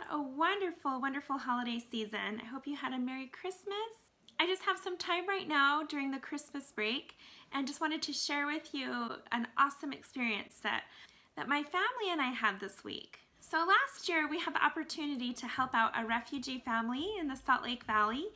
had a wonderful, wonderful holiday season. I hope you had a Merry Christmas. I just have some time right now during the Christmas break and just wanted to share with you an awesome experience that my family and I had this week. So last year we had the opportunity to help out a refugee family in the Salt Lake Valley.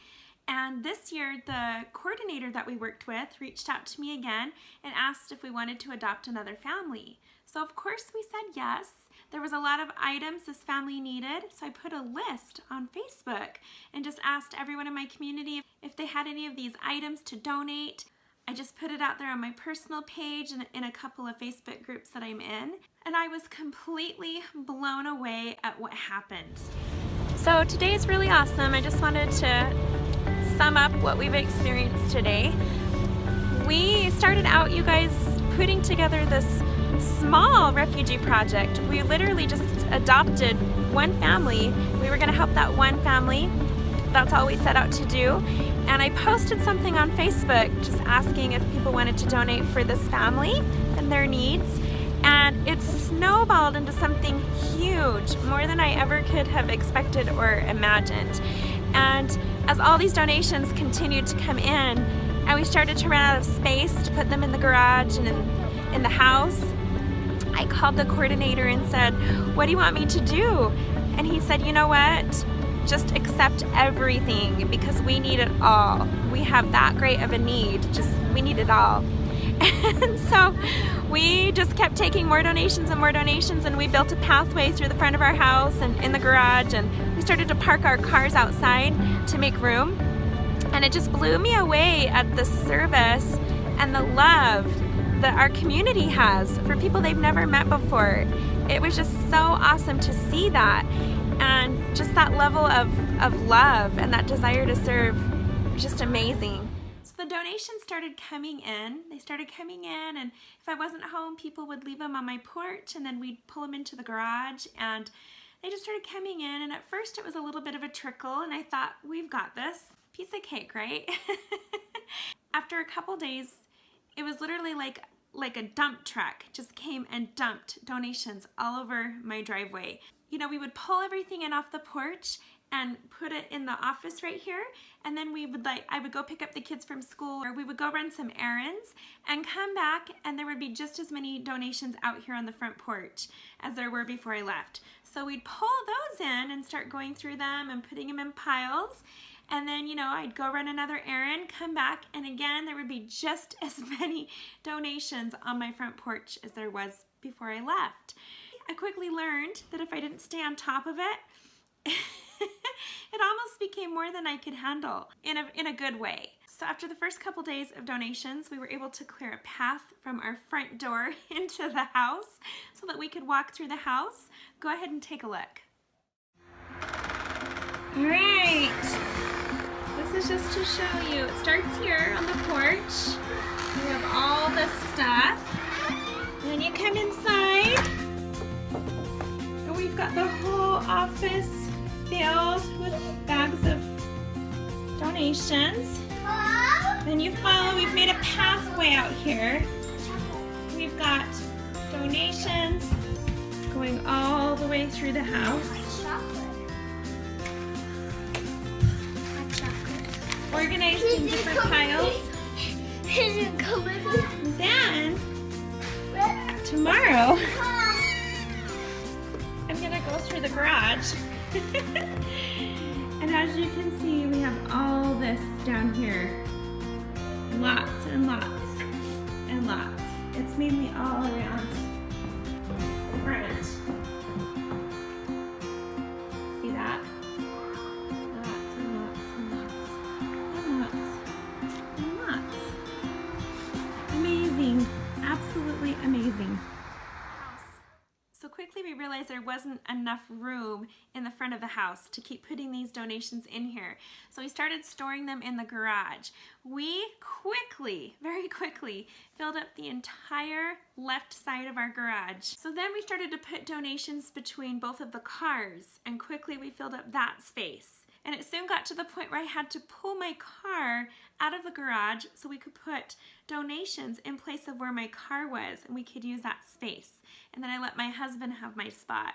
And this year, the coordinator that we worked with reached out to me again and asked if we wanted to adopt another family. So of course we said yes. There was a lot of items this family needed, so I put a list on Facebook and just asked everyone in my community if they had any of these items to donate. I just put it out there on my personal page and in a couple of Facebook groups that I'm in, and I was completely blown away at what happened. So today is really awesome. I just wanted to sum up what we've experienced today. We started out, you guys, putting together this small refugee project. We literally just adopted one family. We were going to help that one family. That's all we set out to do. And I posted something on Facebook just asking if people wanted to donate for this family and their needs. And it snowballed into something huge, more than I ever could have expected or imagined. And as all these donations continued to come in, and we started to run out of space to put them in the garage and in the house, I called the coordinator and said, "What do you want me to do?" And he said, "You know what? Just accept everything because we need it all. We have that great of a need. We need it all." And so we just kept taking more donations and more donations, and we built a pathway through the front of our house and in the garage, and we started to park our cars outside to make room. And it just blew me away at the service and the love that our community has for people they've never met before. It was just so awesome to see that, and just that level of love and that desire to serve was just amazing. So the donations started coming in. They started coming in, and if I wasn't home, people would leave them on my porch, and then we'd pull them into the garage, and they just started coming in. And at first it was a little bit of a trickle, and I thought, we've got this. Piece of cake, right? After a couple days, it was literally like a dump truck just came and dumped donations all over my driveway. You know, we would pull everything in off the porch and put it in the office right here, and then I would go pick up the kids from school, or we would go run some errands and come back, and there would be just as many donations out here on the front porch as there were before I left. So we'd pull those in and start going through them and putting them in piles. And then, you know, I'd go run another errand, come back, and again, there would be just as many donations on my front porch as there was before I left. I quickly learned that if I didn't stay on top of it, it almost became more than I could handle in a good way. So after the first couple days of donations, we were able to clear a path from our front door into the house so that we could walk through the house. Go ahead and take a look. All right. This is just to show you. It starts here on the porch. We have all this stuff. And then you come inside, and we've got the whole office filled with bags of donations. Then you follow, we've made a pathway out here. We've got donations going all the way through the house. Organized in different piles. Then, tomorrow, I'm gonna go through the garage. And as you can see, we have all this down here. Lots and lots and lots. It's mainly all around the front. See that? Absolutely amazing. So quickly we realized there wasn't enough room in the front of the house to keep putting these donations in here. So we started storing them in the garage. We quickly, very quickly, filled up the entire left side of our garage. So then we started to put donations between both of the cars, and quickly we filled up that space. And it soon got to the point where I had to pull my car out of the garage so we could put donations in place of where my car was, and we could use that space. And then I let my husband have my spot.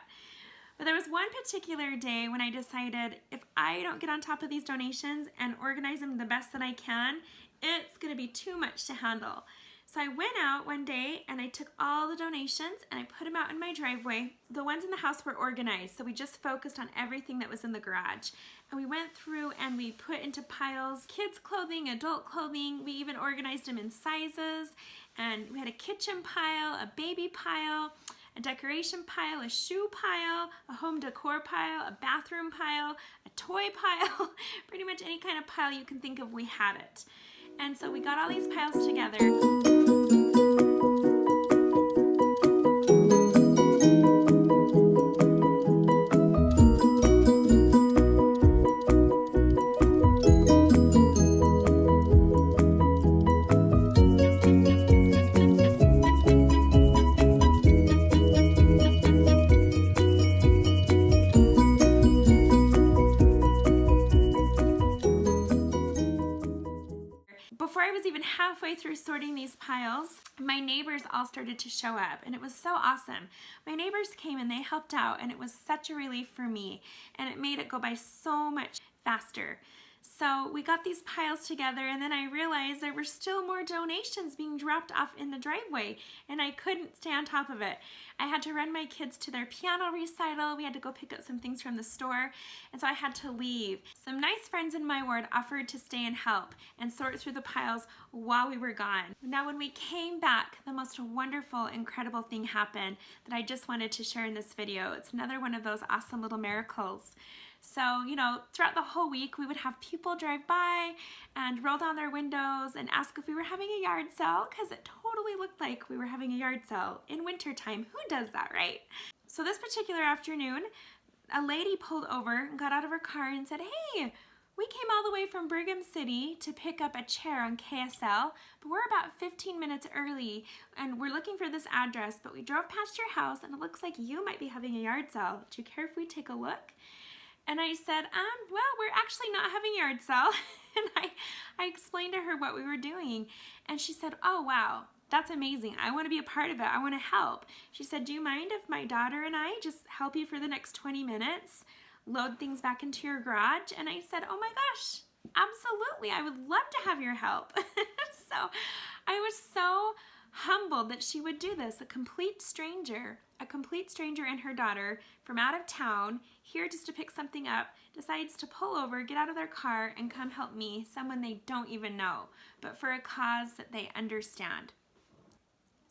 But there was one particular day when I decided if I don't get on top of these donations and organize them the best that I can, it's going to be too much to handle. So I went out one day and I took all the donations and I put them out in my driveway. The ones in the house were organized, so we just focused on everything that was in the garage. And we went through and we put into piles kids' clothing, adult clothing. We even organized them in sizes. And we had a kitchen pile, a baby pile, a decoration pile, a shoe pile, a home decor pile, a bathroom pile, a toy pile. Pretty much any kind of pile you can think of, we had it. And so we got all these piles together. Before I was even halfway through sorting these piles, my neighbors all started to show up, and it was so awesome. My neighbors came and they helped out, and it was such a relief for me, and it made it go by so much faster. So we got these piles together, and then I realized there were still more donations being dropped off in the driveway, and I couldn't stay on top of it. I had to run my kids to their piano recital. We had to go pick up some things from the store, and so I had to leave. Some nice friends in my ward offered to stay and help and sort through the piles while we were gone. Now when we came back, the most wonderful, incredible thing happened that I just wanted to share in this video. It's another one of those awesome little miracles. So, you know, throughout the whole week, we would have people drive by and roll down their windows and ask if we were having a yard sale, because it totally looked like we were having a yard sale in wintertime. Who does that, right? So this particular afternoon, a lady pulled over and got out of her car and said, "Hey, we came all the way from Brigham City to pick up a chair on KSL, but we're about 15 minutes early and we're looking for this address, but we drove past your house and it looks like you might be having a yard sale. Do you care if we take a look?" And I said, well, we're actually not having a yard sale. And I explained to her what we were doing. And she said, "Oh, wow, that's amazing. I want to be a part of it. I want to help." She said, "Do you mind if my daughter and I just help you for the next 20 minutes, load things back into your garage?" And I said, "Oh my gosh, absolutely. I would love to have your help." So I was so humbled that she would do this. A complete stranger and her daughter from out of town, here just to pick something up, decides to pull over, get out of their car, and come help me, someone they don't even know, but for a cause that they understand.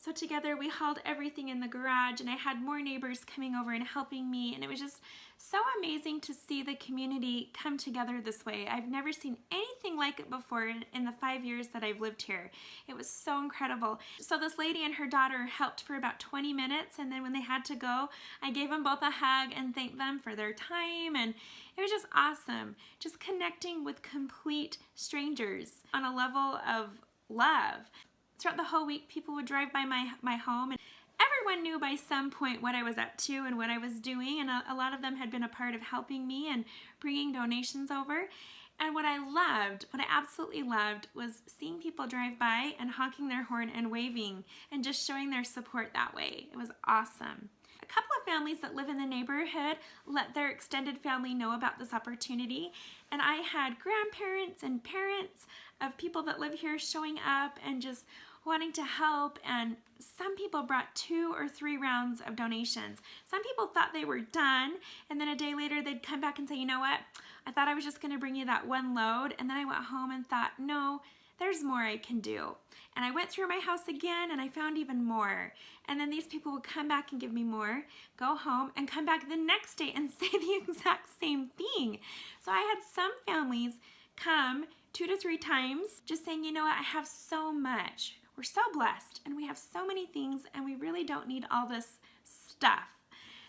So together we hauled everything in the garage, and I had more neighbors coming over and helping me, and it was just so amazing to see the community come together this way. I've never seen anything like it before in the 5 years that I've lived here. It was so incredible. So this lady and her daughter helped for about 20 minutes, and then when they had to go, I gave them both a hug and thanked them for their time, and it was just awesome. Just connecting with complete strangers on a level of love. Throughout the whole week, people would drive by my home, and everyone knew by some point what I was up to and what I was doing, and a lot of them had been a part of helping me and bringing donations over. And what I absolutely loved, was seeing people drive by and honking their horn and waving and just showing their support that way. It was awesome. A couple of families that live in the neighborhood let their extended family know about this opportunity, and I had grandparents and parents of people that live here showing up and just wanting to help, and some people brought 2 or 3 rounds of donations. Some people thought they were done, and then a day later they'd come back and say, "You know what, I thought I was just going to bring you that one load," and then I went home and thought, "No, there's more I can do." And I went through my house again and I found even more. And then these people would come back and give me more, go home, and come back the next day and say the exact same thing. So I had some families come 2 to 3 times just saying, "You know what, I have so much. We're so blessed and we have so many things and we really don't need all this stuff."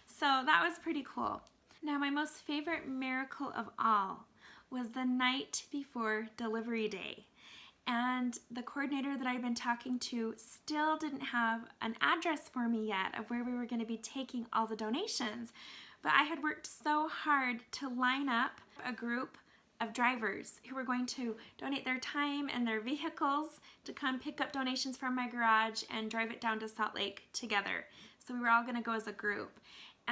So that was pretty cool. Now my most favorite miracle of all was the night before delivery day. And the coordinator that I've been talking to still didn't have an address for me yet of where we were going to be taking all the donations. But I had worked so hard to line up a group of drivers who were going to donate their time and their vehicles to come pick up donations from my garage and drive it down to Salt Lake together. So we were all going to go as a group.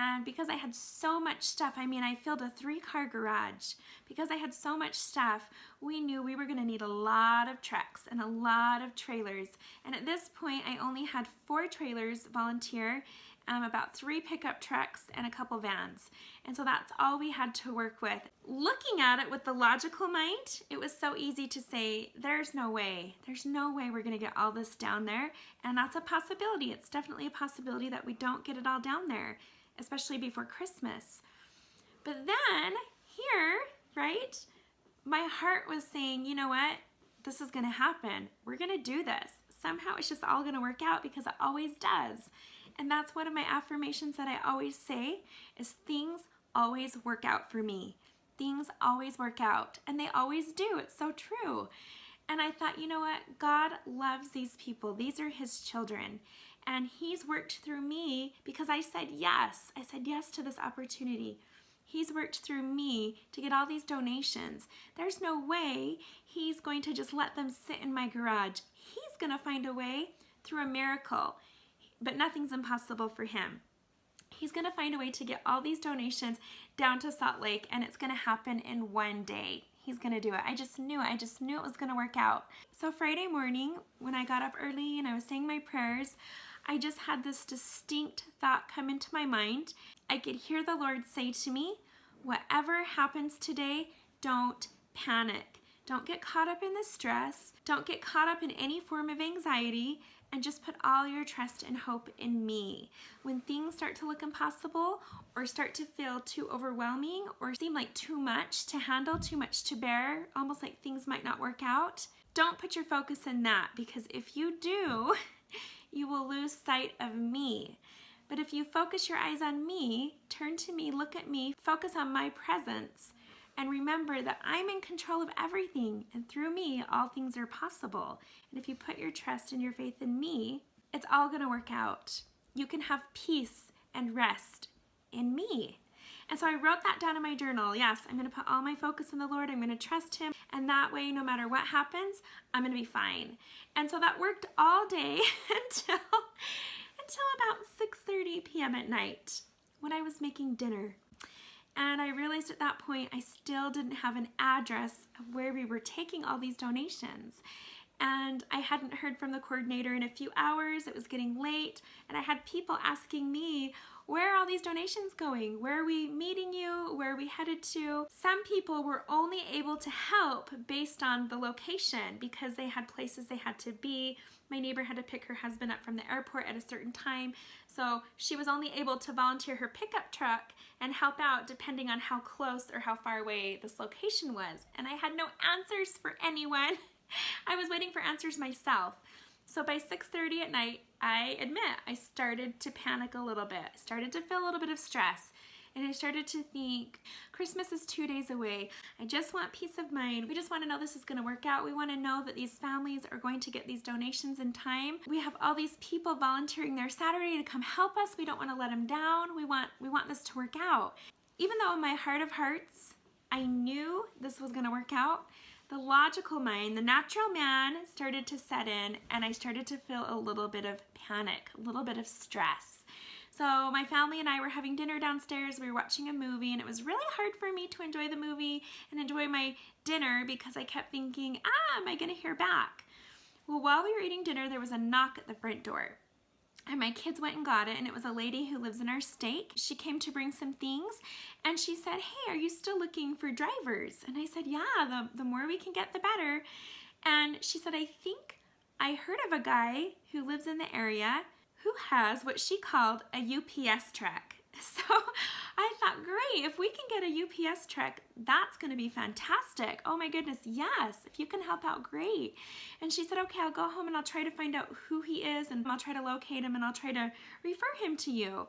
And because I had so much stuff, I mean, I filled a 3-car garage. Because I had so much stuff, we knew we were going to need a lot of trucks and a lot of trailers. And at this point, I only had 4 trailers volunteer, about 3 pickup trucks, and a couple vans. And so that's all we had to work with. Looking at it with the logical mind, it was so easy to say, there's no way we're going to get all this down there. And that's a possibility. It's definitely a possibility that we don't get it all down there, especially before Christmas. But then here, right, my heart was saying, you know what, this is going to happen. We're going to do this. Somehow it's just all going to work out, because it always does. And that's one of my affirmations that I always say is, things always work out for me. Things always work out, and they always do. It's so true. And I thought, you know what, God loves these people. These are his children. And he's worked through me because I said yes. I said yes to this opportunity. He's worked through me to get all these donations. There's no way he's going to just let them sit in my garage. He's going to find a way through a miracle, but nothing's impossible for him. He's going to find a way to get all these donations down to Salt Lake, and it's going to happen in one day. He's going to do it. I just knew it was going to work out. So Friday morning, when I got up early and I was saying my prayers, I just had this distinct thought come into my mind. I could hear the Lord say to me, whatever happens today, don't panic. Don't get caught up in the stress. Don't get caught up in any form of anxiety, and just put all your trust and hope in me. When things start to look impossible, or start to feel too overwhelming, or seem like too much to handle, too much to bear, almost like things might not work out, don't put your focus in that, because if you do, you will lose sight of me. But if you focus your eyes on me, turn to me, look at me, focus on my presence, and remember that I'm in control of everything, and through me, all things are possible. And if you put your trust and your faith in me, it's all going to work out. You can have peace and rest in me. And so I wrote that down in my journal. Yes, I'm going to put all my focus in the Lord. I'm going to trust him. And that way, no matter what happens, I'm going to be fine. And so that worked all day until about 6:30 p.m. at night when I was making dinner. And I realized at that point I still didn't have an address of where we were taking all these donations. And I hadn't heard from the coordinator in a few hours. It was getting late, and I had people asking me, where are all these donations going? Where are we meeting you? Where are we headed to? Some people were only able to help based on the location because they had places they had to be. My neighbor had to pick her husband up from the airport at a certain time, so she was only able to volunteer her pickup truck and help out depending on how close or how far away this location was. And I had no answers for anyone. I was waiting for answers myself. So by 6:30 at night, I admit I started to panic a little bit. I started to feel a little bit of stress. And I started to think, Christmas is 2 days away. I just want peace of mind. We just want to know this is going to work out. We want to know that these families are going to get these donations in time. We have all these people volunteering their Saturday to come help us. We don't want to let them down. We want this to work out. Even though in my heart of hearts, I knew this was going to work out, the logical mind, the natural man started to set in, and I started to feel a little bit of panic, a little bit of stress. So my family and I were having dinner downstairs. We were watching a movie, and it was really hard for me to enjoy the movie and enjoy my dinner because I kept thinking, am I going to hear back? Well, while we were eating dinner, there was a knock at the front door. And my kids went and got it, and it was a lady who lives in our state. She came to bring some things, and she said, hey, are you still looking for drivers? And I said, yeah, the more we can get, the better. And she said, I think I heard of a guy who lives in the area who has what she called a UPS truck. So I thought, great, if we can get a UPS truck, that's going to be fantastic. Oh my goodness, yes, if you can help out, great. And she said, okay, I'll go home and I'll try to find out who he is, and I'll try to locate him, and I'll try to refer him to you.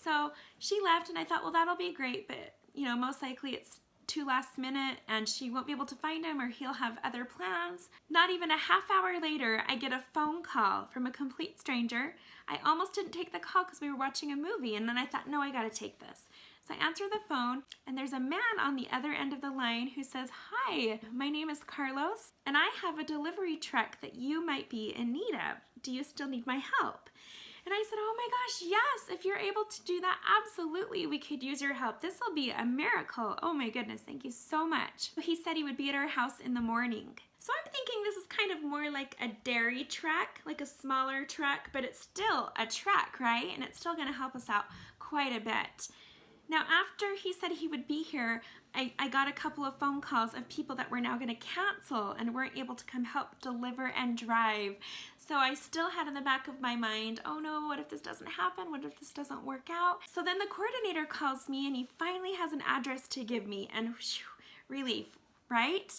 So she left, and I thought, well, that'll be great, but most likely it's too last minute and she won't be able to find him, or he'll have other plans. Not even a half hour later, I get a phone call from a complete stranger. I almost didn't take the call because we were watching a movie, and then I thought, no, I gotta take this. So I answer the phone, and there's a man on the other end of the line who says, hi, my name is Carlos, and I have a delivery truck that you might be in need of. Do you still need my help? And I said, oh my gosh, yes, if you're able to do that, absolutely, we could use your help. This will be a miracle. Oh my goodness, thank you so much. He said he would be at our house in the morning. So I'm thinking this is kind of more like a dairy truck, like a smaller truck, but it's still a truck, right? And it's still gonna help us out quite a bit. Now, after he said he would be here, I got a couple of phone calls of people that were now going to cancel and weren't able to come help deliver and drive. So I still had in the back of my mind, oh no, what if this doesn't happen? What if this doesn't work out? So then the coordinator calls me and he finally has an address to give me, and whew, relief, right?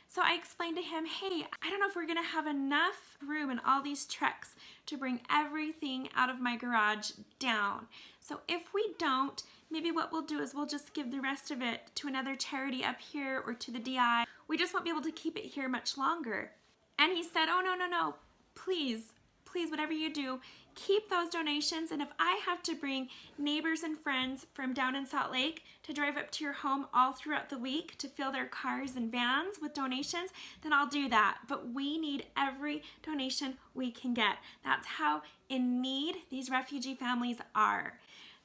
So I explained to him, hey, I don't know if we're gonna have enough room in all these trucks to bring everything out of my garage down. So if we don't, maybe what we'll do is we'll just give the rest of it to another charity up here or to the DI. We just won't be able to keep it here much longer. And he said, oh, no, please, whatever you do, keep those donations. And if I have to bring neighbors and friends from down in Salt Lake to drive up to your home all throughout the week to fill their cars and vans with donations, then I'll do that. But we need every donation we can get. That's how in need these refugee families are.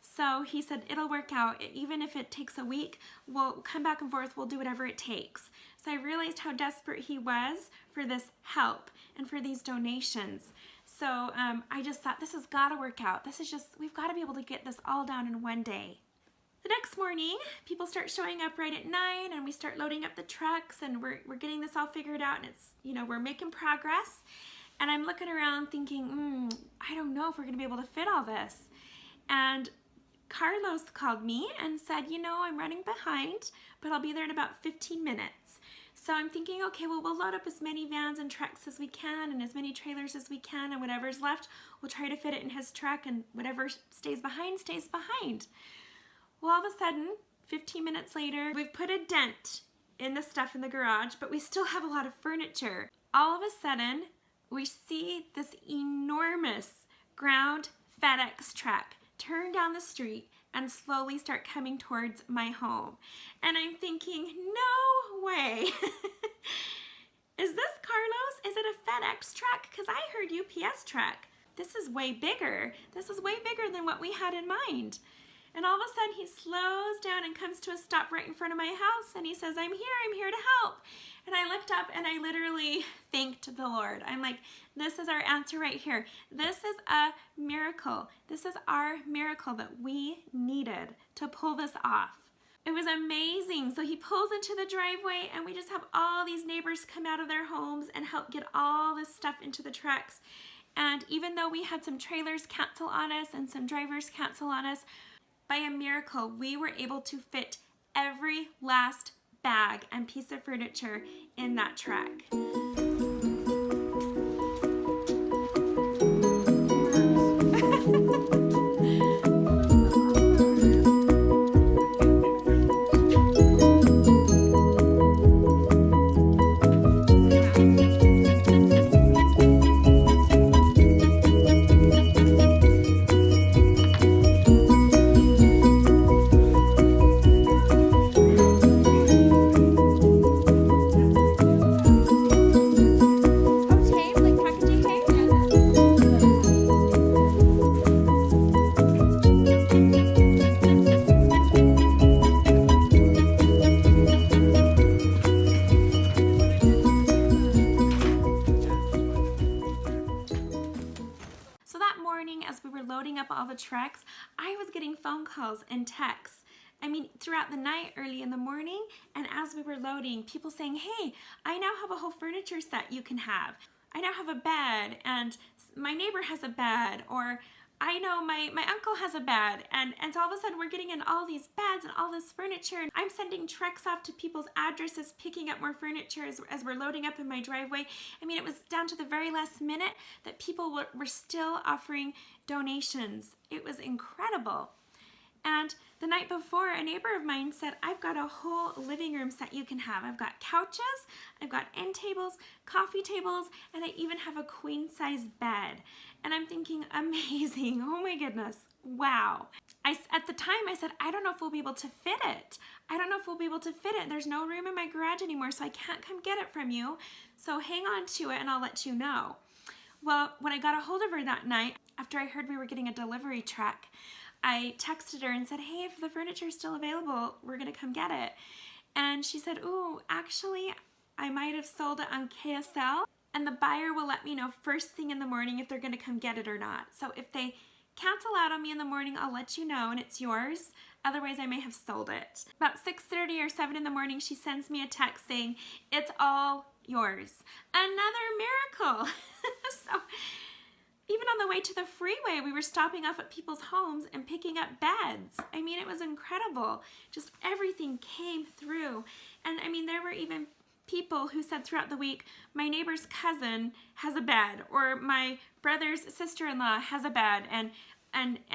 So he said, it'll work out. Even if it takes a week, we'll come back and forth. We'll do whatever it takes. So I realized how desperate he was for this help and for these donations. So I just thought, this has got to work out. We've got to be able to get this all down in one day. The next morning, people start showing up right at 9 and we start loading up the trucks and we're getting this all figured out, and it's, we're making progress. And I'm looking around thinking, I don't know if we're going to be able to fit all this. And Carlos called me and said, I'm running behind, but I'll be there in about 15 minutes. So I'm thinking, okay, well, we'll load up as many vans and trucks as we can and as many trailers as we can, and whatever's left, we'll try to fit it in his truck, and whatever stays behind, stays behind. Well, all of a sudden, 15 minutes later, we've put a dent in the stuff in the garage, but we still have a lot of furniture. All of a sudden, we see this enormous ground FedEx truck turn down the street and slowly start coming towards my home. And I'm thinking, no way. Is this Carlos? Is it a FedEx truck? Because I heard UPS truck. This is way bigger. This is way bigger than what we had in mind. And all of a sudden he slows down and comes to a stop right in front of my house, and he says, I'm here to help. And I looked up and I literally thanked the Lord. I'm like, this is our answer right here. This is a miracle. This is our miracle that we needed to pull this off. It was amazing. So he pulls into the driveway and we just have all these neighbors come out of their homes and help get all this stuff into the trucks. And even though we had some trailers cancel on us and some drivers cancel on us, by a miracle, we were able to fit every last bag and piece of furniture in that truck. Trucks, I was getting phone calls and texts. Throughout the night, early in the morning, and as we were loading, people saying, hey, I now have a whole furniture set you can have. I now have a bed, and my neighbor has a bed, or I know my uncle has a bed, and so all of a sudden we're getting in all these beds and all this furniture, and I'm sending trucks off to people's addresses, picking up more furniture as we're loading up in my driveway. It was down to the very last minute that people were still offering donations. It was incredible. And the night before, a neighbor of mine said, I've got a whole living room set you can have. I've got couches, I've got end tables, coffee tables, and I even have a queen size bed. And I'm thinking, amazing, oh my goodness, wow. At the time I said, I don't know if we'll be able to fit it. There's no room in my garage anymore, so I can't come get it from you. So hang on to it and I'll let you know. Well, when I got a hold of her that night, after I heard we were getting a delivery truck, I texted her and said, hey, if the furniture is still available, we're going to come get it. And she said, ooh, actually, I might have sold it on KSL, and the buyer will let me know first thing in the morning if they're going to come get it or not. So if they cancel out on me in the morning, I'll let you know, and it's yours. Otherwise, I may have sold it. About 6:30 or 7 in the morning, she sends me a text saying, it's all yours. Another miracle. So even on the way to the freeway, we were stopping off at people's homes and picking up beds. I mean, it was incredible. Just everything came through. And I mean, there were even people who said throughout the week, my neighbor's cousin has a bed, or my brother's sister-in-law has a bed, and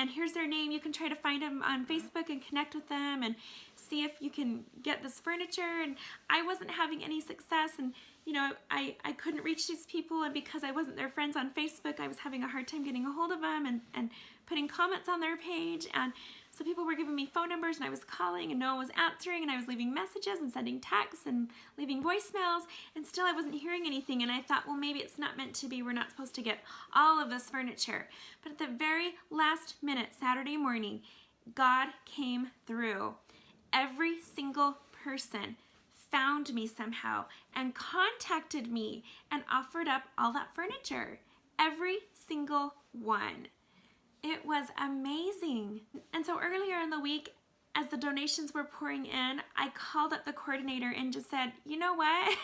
here's their name. You can try to find them on Facebook and connect with them and see if you can get this furniture. And I wasn't having any success, and you know, I couldn't reach these people, and because I wasn't their friends on Facebook, I was having a hard time getting a hold of them and putting comments on their page. And so people were giving me phone numbers, and I was calling and no one was answering, and I was leaving messages and sending texts and leaving voicemails, and still I wasn't hearing anything. And I thought, well, maybe it's not meant to be. We're not supposed to get all of this furniture. But at the very last minute, Saturday morning, God came through. Every single person found me somehow and contacted me and offered up all that furniture. Every single one. It was amazing. And so earlier in the week, as the donations were pouring in, I called up the coordinator and just said, you know what?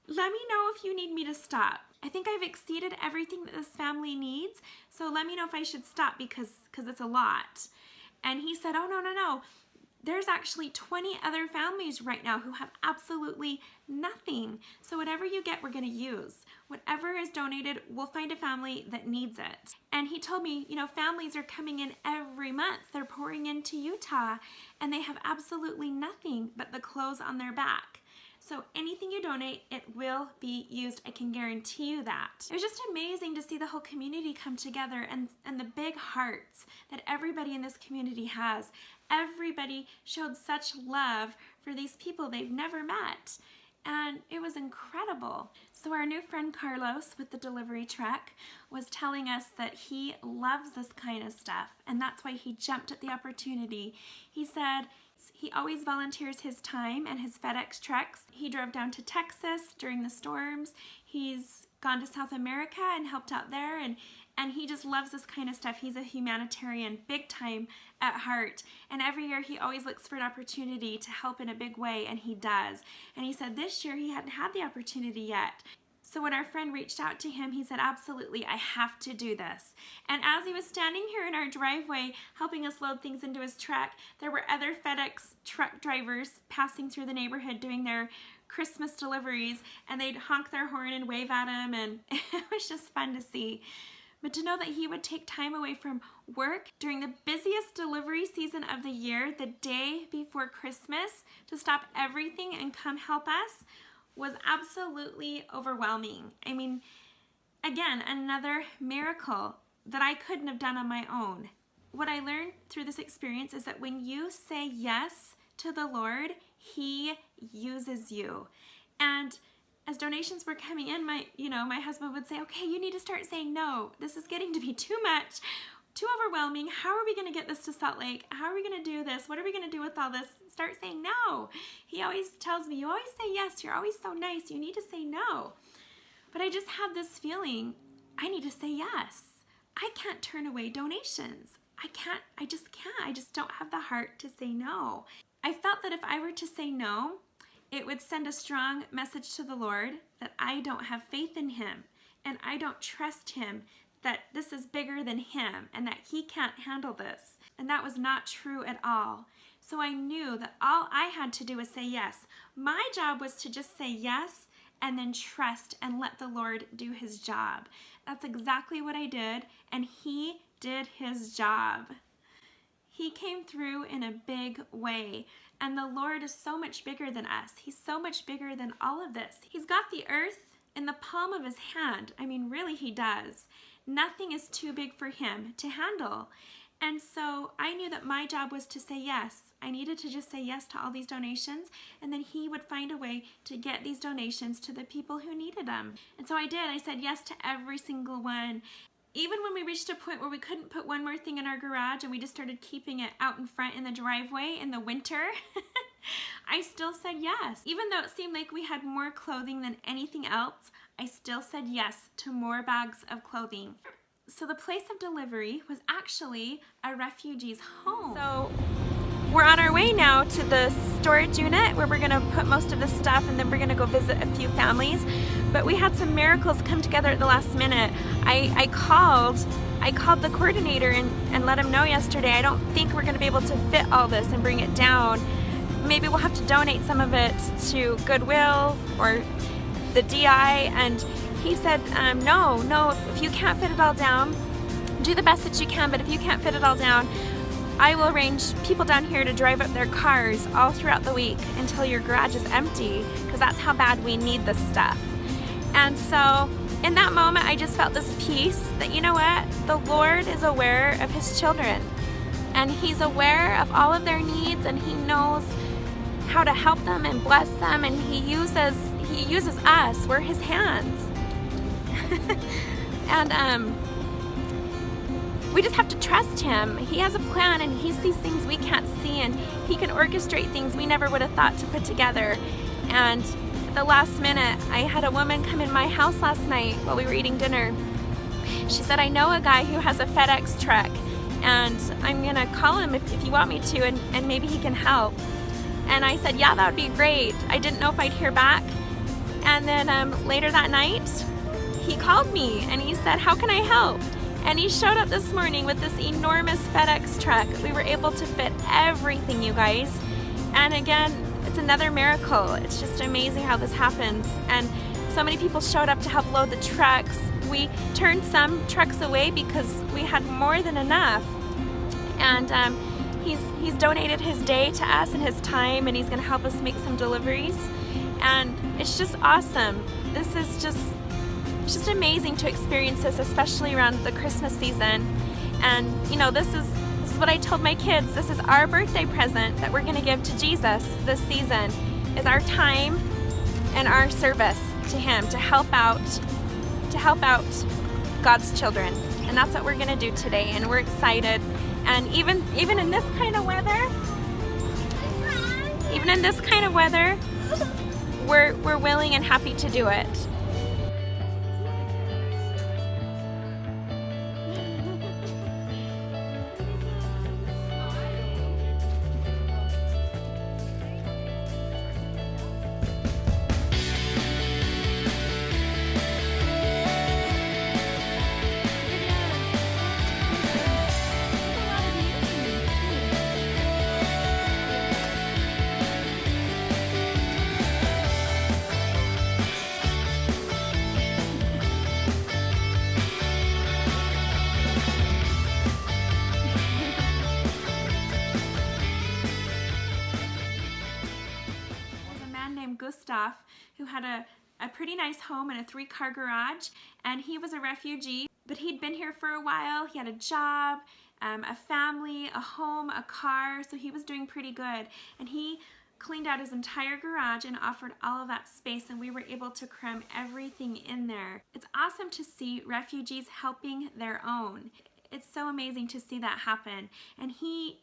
Let me know if you need me to stop. I think I've exceeded everything that this family needs, so let me know if I should stop because it's a lot. And he said, oh, no. There's actually 20 other families right now who have absolutely nothing. So whatever you get, we're going to use. Whatever is donated, we'll find a family that needs it. And he told me, you know, families are coming in every month. They're pouring into Utah, and they have absolutely nothing but the clothes on their back. So anything you donate, it will be used. I can guarantee you that. It was just amazing to see the whole community come together and the big hearts that everybody in this community has. Everybody showed such love for these people they've never met. And it was incredible. So our new friend Carlos with the delivery truck was telling us that he loves this kind of stuff, and that's why he jumped at the opportunity. He said he always volunteers his time and his FedEx trucks. He drove down to Texas during the storms. He's gone to South America and helped out there, and he just loves this kind of stuff. He's a humanitarian, big time at heart. And every year he always looks for an opportunity to help in a big way, and he does. And he said this year he hadn't had the opportunity yet. So when our friend reached out to him, he said, absolutely, I have to do this. And as he was standing here in our driveway helping us load things into his truck, there were other FedEx truck drivers passing through the neighborhood doing their Christmas deliveries, and they'd honk their horn and wave at him, and it was just fun to see. But to know that he would take time away from work during the busiest delivery season of the year, the day before Christmas, to stop everything and come help us was absolutely overwhelming. I mean, again, another miracle that I couldn't have done on my own. What I learned through this experience is that when you say yes to the Lord, He uses you. And as donations were coming in, my husband would say, okay, you need to start saying no. This is getting to be too much, too overwhelming. How are we going to get this to Salt Lake? How are we going to do this? What are we going to do with all this? Start saying no. He always tells me, you always say yes. You're always so nice. You need to say no. But I just had this feeling, I need to say yes. I can't turn away donations. I just can't. I just don't have the heart to say no. I felt that if I were to say no, it would send a strong message to the Lord that I don't have faith in Him and I don't trust Him, that this is bigger than Him and that He can't handle this. And that was not true at all. So I knew that all I had to do was say yes. My job was to just say yes and then trust and let the Lord do His job. That's exactly what I did, and He did His job. He came through in a big way, and the Lord is so much bigger than us. He's so much bigger than all of this. He's got the earth in the palm of His hand. I mean, really, He does. Nothing is too big for Him to handle. And so I knew that my job was to say yes. I needed to just say yes to all these donations, and then he would find a way to get these donations to the people who needed them. And so I did. I said yes to every single one. Even when we reached a point where we couldn't put one more thing in our garage and we just started keeping it out in front in the driveway in the winter, I still said yes. Even though it seemed like we had more clothing than anything else, I still said yes to more bags of clothing. So the place of delivery was actually a refugee's home. So we're on our way now to the storage unit where we're gonna put most of the stuff, and then we're gonna go visit a few families. But we had some miracles come together at the last minute. I called the coordinator and let him know yesterday, I don't think we're gonna be able to fit all this and bring it down. Maybe we'll have to donate some of it to Goodwill or the DI, and he said, no, if you can't fit it all down, do the best that you can, but if you can't fit it all down, I will arrange people down here to drive up their cars all throughout the week until your garage is empty, because that's how bad we need this stuff. And so in that moment, I just felt this peace that, you know what, the Lord is aware of his children, and he's aware of all of their needs, and he knows how to help them and bless them, and he uses us, we're his hands. And we just have to trust him. He has a plan, and he sees things we can't see, and he can orchestrate things we never would have thought to put together. And at the last minute, I had a woman come in my house last night while we were eating dinner. She said, I know a guy who has a FedEx truck, and I'm gonna call him if you want me to, and maybe he can help. And I said, yeah, that would be great. I didn't know if I'd hear back. And then later that night, he called me and he said, how can I help? And he showed up this morning with this enormous FedEx truck. We were able to fit everything, you guys. And again, it's another miracle. It's just amazing how this happens. And so many people showed up to help load the trucks. We turned some trucks away because we had more than enough. And he's donated his day to us and his time, and he's gonna help us make some deliveries. And it's just awesome. This is just amazing to experience this, especially around the Christmas season. And you know, this is what I told my kids. This is our birthday present that we're gonna give to Jesus this season, is our time and our service to him, to help out God's children. And that's what we're gonna do today, and we're excited. And even in this kind of weather, we're willing and happy to do it. Gustav, who had a pretty nice home and a 3-car garage, and he was a refugee, but he'd been here for a while. He had a job, a family, a home, a car, so he was doing pretty good. And he cleaned out his entire garage and offered all of that space, and we were able to cram everything in there. It's awesome to see refugees helping their own. It's so amazing to see that happen. And he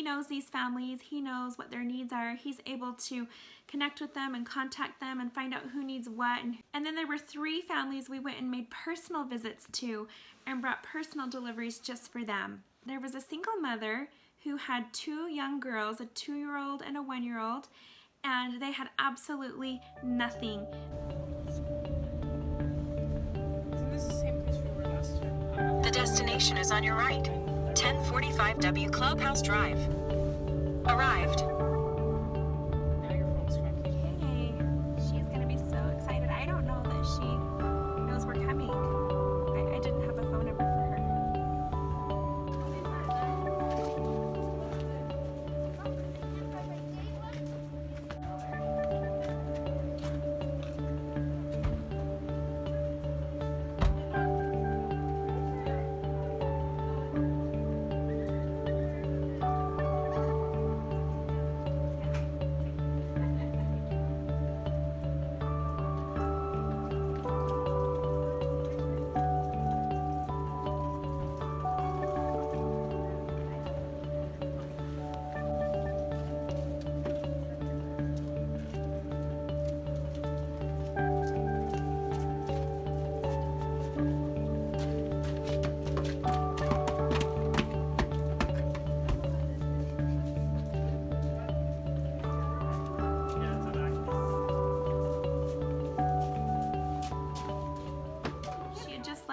knows these families, he knows what their needs are. He's able to connect with them and contact them and find out who needs what. And then there were 3 families we went and made personal visits to and brought personal deliveries just for them. There was a single mother who had 2 young girls, a 2-year-old and a 1-year-old, and they had absolutely nothing. The destination is on your right. 1045 W Clubhouse Drive. Arrived. Hey, she's gonna be so excited. I don't know that she knows we're coming. I didn't have a phone number for her.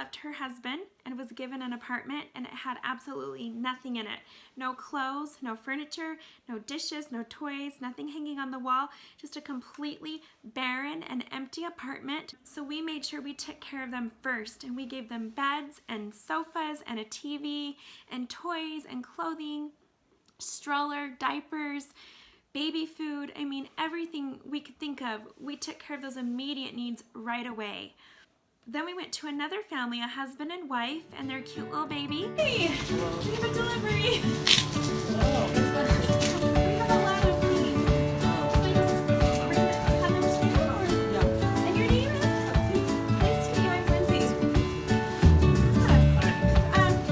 left her husband and was given an apartment, and it had absolutely nothing in it. No clothes, no furniture, no dishes, no toys, nothing hanging on the wall, just a completely barren and empty apartment. So we made sure we took care of them first, and we gave them beds and sofas and a TV and toys and clothing, stroller, diapers, baby food. I mean, everything we could think of. We took care of those immediate needs right away. Then we went to another family, a husband and wife, and their cute little baby. Hey, we have a delivery. We have a lot of things. So I just bring them to you. Yeah. And your name is? Nice to meet you. I'm Lindsay.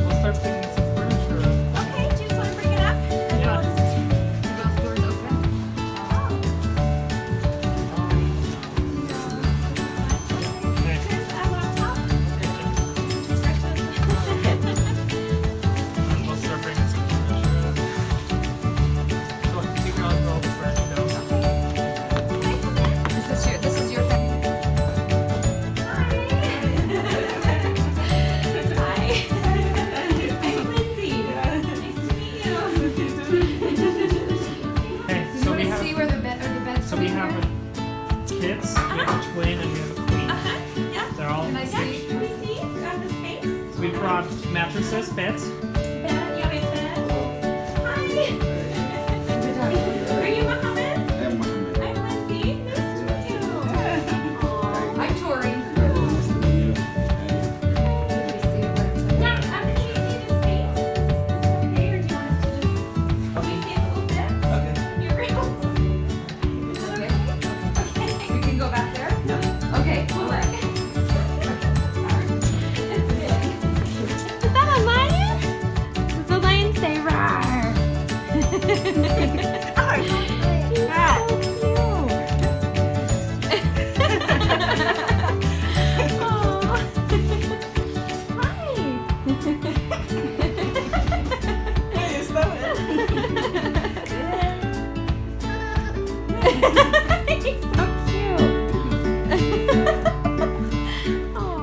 We'll start picking some furniture. Okay, do you just want to bring it up? And Yeah. we'll just... Both doors open. Here's a laptop. And we'll start bringing some furniture. So you can all go over and go. This is your family. Hi. I'm Lindsay. Nice to meet you. Okay, You so want we to have see where the beds so we have kids, we have a twin, and we have a queen. Yeah. They're all Can I see? Can we see? Grab the space. we brought mattresses, beds. Bed. You have a bed. Hi. Are you Mohammed? I'm Mohammed. I'm Lindsay. Nice to meet you. Aw. I'm Tori. Nice to meet you. Yeah, can you see the space? Is this okay, or do you want us to just... Can you see a little bit? Okay. Your rooms? Okay. We can go back there? Okay, cool. Is that a lion? Does the lion say rawr?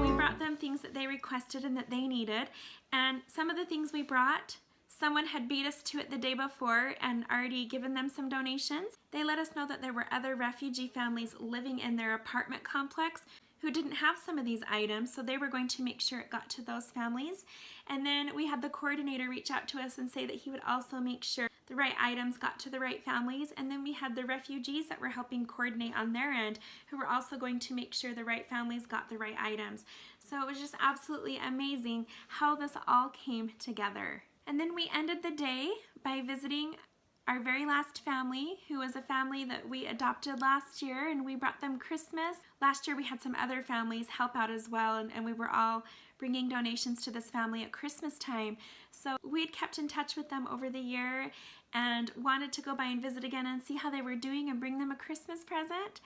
We brought them things that they requested and that they needed, and some of the things we brought, someone had beat us to it the day before and already given them some donations. They let us know that there were other refugee families living in their apartment complex who didn't have some of these items, so they were going to make sure it got to those families. And then we had the coordinator reach out to us and say that he would also make sure the right items got to the right families. And then we had the refugees that were helping coordinate on their end, who were also going to make sure the right families got the right items. So it was just absolutely amazing how this all came together. And then we ended the day by visiting our very last family, who was a family that we adopted last year, and we brought them Christmas. Last year we had some other families help out as well, and we were all bringing donations to this family at Christmas time. So we had kept in touch with them over the year and wanted to go by and visit again and see how they were doing and bring them a Christmas present.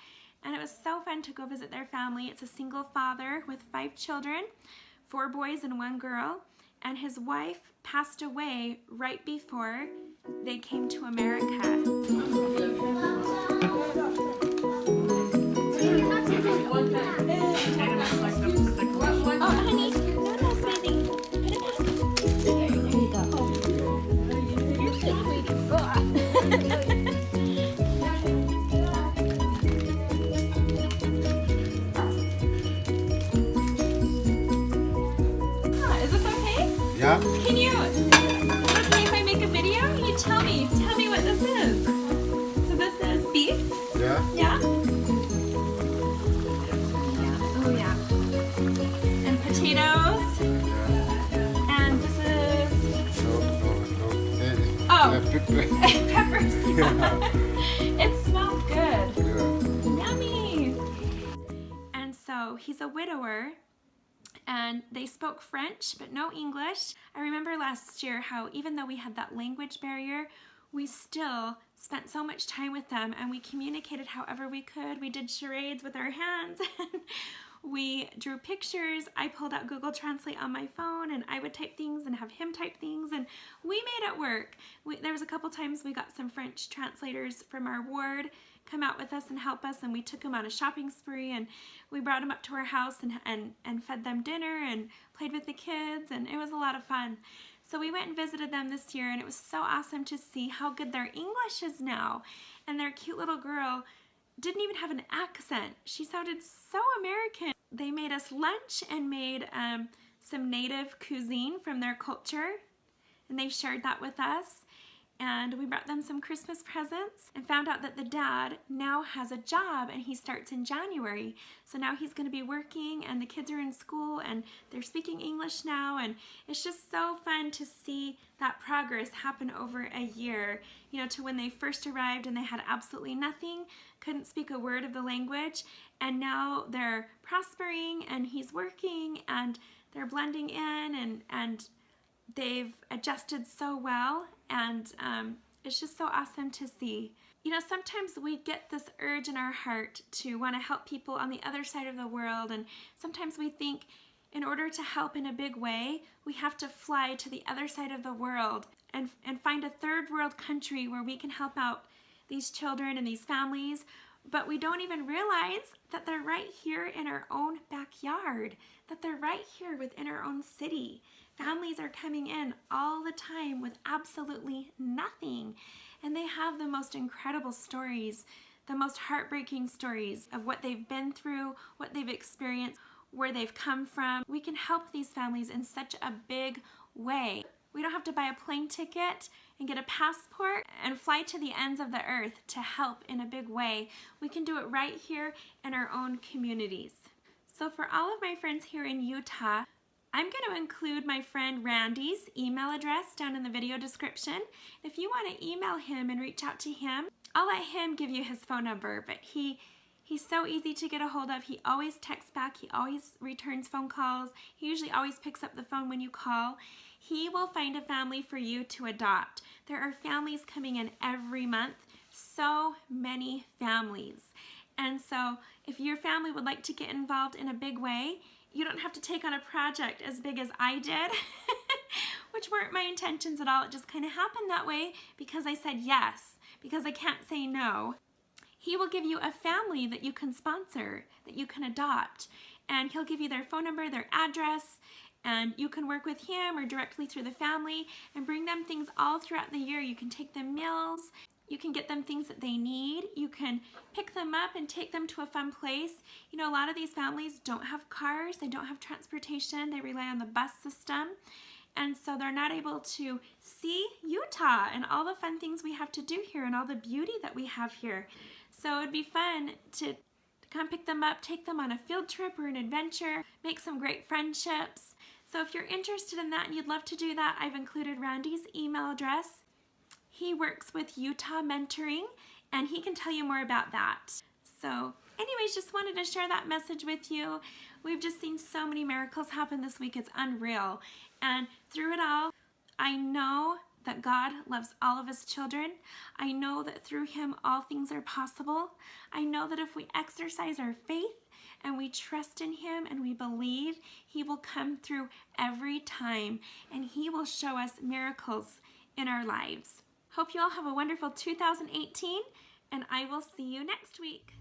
And it was so fun to go visit their family. It's a single father with 5 children, 4 boys and 1 girl. And his wife passed away right before they came to America. Oh, honey, no, sweetie. There you go. You're cute, sweetie. Is this okay? Yeah? Can you, is it okay if I make a video? You tell me what this is. So this is beef, Yeah? yeah? Oh yeah. And potatoes, Yeah. and this is, No. Oh. Pepper. peppers. Yeah. It smells good. Yeah. Yummy. And so he's a widower, and they spoke French but no English. I remember last year how even though we had that language barrier, we still spent so much time with them, and we communicated however we could. We did charades with our hands. We drew pictures. I pulled out Google Translate on my phone and I would type things and have him type things, and we made it work. There was a couple times we got some French translators from our ward come out with us and help us, and we took them on a shopping spree, and we brought them up to our house and fed them dinner and played with the kids, and it was a lot of fun. So we went and visited them this year, and it was so awesome to see how good their English is now. And their cute little girl didn't even have an accent. She sounded so American. They made us lunch and made some native cuisine from their culture, and they shared that with us. And we brought them some Christmas presents and found out that the dad now has a job, and he starts in January. So now he's going to be working, and the kids are in school and they're speaking English now, and it's just so fun to see that progress happen over a year. You know, to when they first arrived and they had absolutely nothing, couldn't speak a word of the language, and now they're prospering and he's working and they're blending in, and they've adjusted so well, and it's just so awesome to see. You know, sometimes we get this urge in our heart to want to help people on the other side of the world, and sometimes we think in order to help in a big way, we have to fly to the other side of the world and find a third world country where we can help out these children and these families, but we don't even realize that they're right here in our own backyard, that they're right here within our own city. Families are coming in all the time with absolutely nothing, and they have the most incredible stories, the most heartbreaking stories of what they've been through, what they've experienced, where they've come from. We can help these families in such a big way. We don't have to buy a plane ticket and get a passport and fly to the ends of the earth to help in a big way. We can do it right here in our own communities. So for all of my friends here in Utah, I'm going to include my friend Randy's email address down in the video description. If you want to email him and reach out to him, I'll let him give you his phone number, but he's so easy to get a hold of. He always texts back. He always returns phone calls. He usually always picks up the phone when you call. He will find a family for you to adopt. There are families coming in every month, so many families. And so if your family would like to get involved in a big way, you don't have to take on a project as big as I did, which weren't my intentions at all. It just kind of happened that way because I said yes, because I can't say no. He will give you a family that you can sponsor, that you can adopt, and he'll give you their phone number, their address, and you can work with him or directly through the family and bring them things all throughout the year. You can take them meals, you can get them things that they need, you can pick them up and take them to a fun place. You know, a lot of these families don't have cars, they don't have transportation, they rely on the bus system, and so they're not able to see Utah and all the fun things we have to do here and all the beauty that we have here. So it'd be fun to come pick them up, take them on a field trip or an adventure, make some great friendships. So if you're interested in that and you'd love to do that, I've included Randy's email address. He works with Utah Mentoring, and he can tell you more about that. So anyways, just wanted to share that message with you. We've just seen so many miracles happen this week. It's unreal. And through it all, I know that God loves all of his children. I know that through him, all things are possible. I know that if we exercise our faith and we trust in him and we believe, he will come through every time and he will show us miracles in our lives. Hope you all have a wonderful 2018, and I will see you next week.